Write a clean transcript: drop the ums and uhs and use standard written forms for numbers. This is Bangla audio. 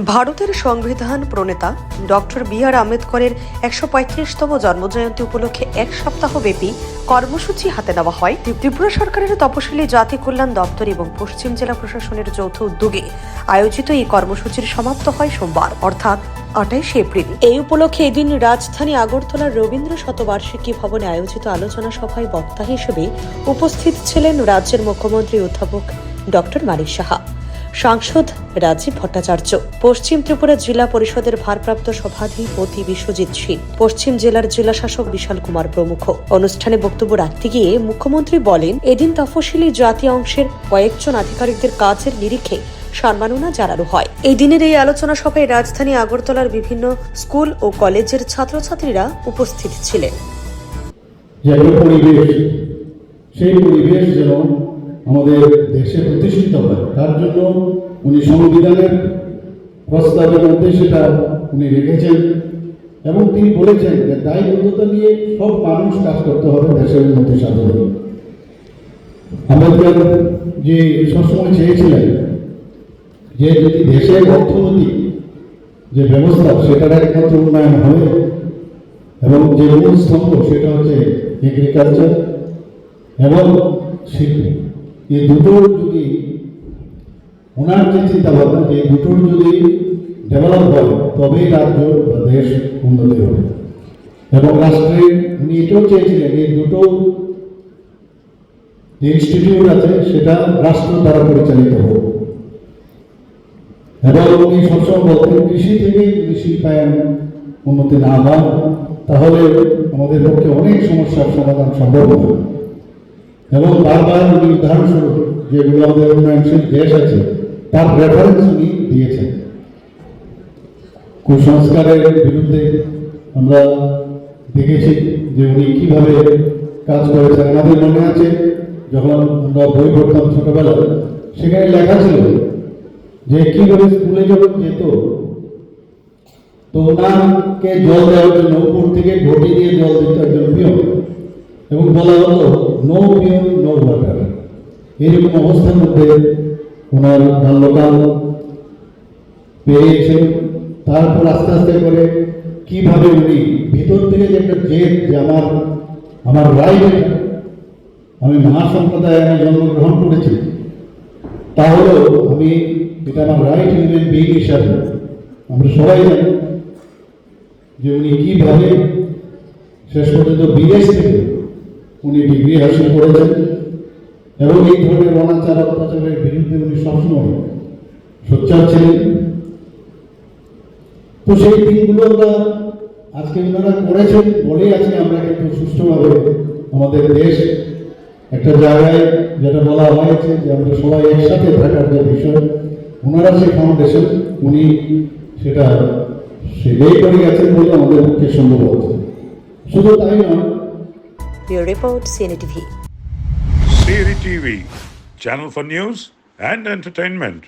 ভারতের সংবিধান প্রণেতা ডক্টর বি.আর. আম্বেদকরের ১৩৫তম জন্মজয়ন্তী উপলক্ষে এক সপ্তাহব্যাপী কর্মসূচি হাতে নেওয়া হয়। ত্রিপুরা সরকারের তপশিলি জাতি কল্যাণ দপ্তর এবং পশ্চিম জেলা প্রশাসনের যৌথ উদ্যোগে আয়োজিত এই কর্মসূচির সমাপ্ত হয় সোমবার অর্থাৎ ২৮ এপ্রিল। এই উপলক্ষে এদিন রাজধানী আগরতলার রবীন্দ্র শতবার্ষিকী ভবনে আয়োজিত আলোচনা সভায় বক্তা হিসেবে উপস্থিত ছিলেন রাজ্যের মুখ্যমন্ত্রী অধ্যাপক ডক্টর মানিক সাহা, সাংসদ রাজীব ভট্টাচার্য, পশ্চিম ত্রিপুরা জেলা পরিষদের ভারপ্রাপ্ত সভাধিপতি বিশ্বজিৎ সিং, পশ্চিম জেলার জেলা শাসক বিশাল কুমার প্রমুখ। অনুষ্ঠানে বক্তব্য রাখতে গিয়ে মুখ্যমন্ত্রী বলেন, এদিন তফসিলি জাতি অংশের কয়েকজন আধিকারিকদের কাজের নিরিখে সম্মাননা জানানো হয়। এই দিনের এই আলোচনা সভায় রাজধানী আগরতলার বিভিন্ন স্কুল ও কলেজের ছাত্রছাত্রীরা উপস্থিত ছিলেন। সেই পরিবেশ যেন আমাদের দেশে প্রতিষ্ঠিত হয়, তার জন্য উনি সংবিধানের প্রস্তাবের মধ্যে সেটা উনি রেখেছেন এবং তিনি বলেছেন যে দায়বদ্ধতা নিয়ে সব মানুষ কাজ করতে হবে দেশের উন্নতি সাধনে। আম্বেদকর যে সবসময় চেয়েছিলেন যে যদি দেশের অর্থনৈতিক যে ব্যবস্থা সেটার একমাত্র উন্নয়ন হবে এবং যে মূল স্তম্ভ সেটা হচ্ছে এগ্রিকালচার এবং শিল্প, এই দুটোর যদি ওনার যে চিন্তা ভাবনা যে দুটোর যদি ডেভেলপ হয় তবেই রাজ্য বা দেশ উন্নতি হবে এবং রাষ্ট্রের উনি এটাও চেয়েছিলেন এই দুটো যে ইনস্টিটিউট আছে সেটা রাষ্ট্র দ্বারা পরিচালিত হোক এবং উনি সবসময় বলতেন কৃষি থেকে যদি শিল্পায়ন উন্নতি না হয় তাহলে আমাদের পক্ষে অনেক সমস্যার সমাধান সম্ভব হবে এবং বারবার উনি উদাহরণস্বরূপ যেগুলো আমাদের উন্নয়নশীল দেশ আছে তার রেফারেন্স উনি দিয়েছেন। কুসংস্কারের বিরুদ্ধে আমরা দেখেছি যে উনি কিভাবে কাজ করেছেন। আমাদের মনে আছে যখন আমরা বই পড়তাম ছোটবেলায়, সেখানে লেখা ছিল যে কিভাবে স্কুলে যখন যেত তো ওনাকে জল দেওয়ার জন্য উপর থেকে ঘটি দিয়ে জল দিত একজন পিয়ন এবং বলা হলো নো পিয়ন নো ওয়াটার। এইরকম অবস্থার মধ্যে ওনার বাল্যকাল পেয়েছেন। তারপর আস্তে আস্তে করে কিভাবে উনি ভিতর থেকে যে একটা জেদ যে আমার রাইট, আমি মহা সম্প্রদায়ে আমি জন্মগ্রহণ করেছি, তাহলে আমি এটা আমার রাইট হিউম্যান বিং হিসাবে আমরা সবাই জানি যে উনি কিভাবে শেষ পর্যন্ত বিদেশ থেকে উনি ডিগ্রি হাসিল করেছেন এবং এই ধরনের অনাচার অত্যাচারের বিরুদ্ধে উনি সবসময় সোচ্চার ছিলেন। তো সেই দিনগুলো আমরা আজকে ওনারা করেছেন বলেই আজকে আমরা কিন্তু সুষ্ঠুভাবে আমাদের দেশ একটা জায়গায় যেটা বলা হয়েছে যে আমরা সবাই একসাথে থাকার যে বিষয়, ওনারা সেই ফাউন্ডেশন উনি সেটা সেটাই করে গেছেন বলে আমাদের পক্ষে সম্ভব হচ্ছে। শুধু তাই নয়, report CNA TV. CNA TV, channel for news and entertainment.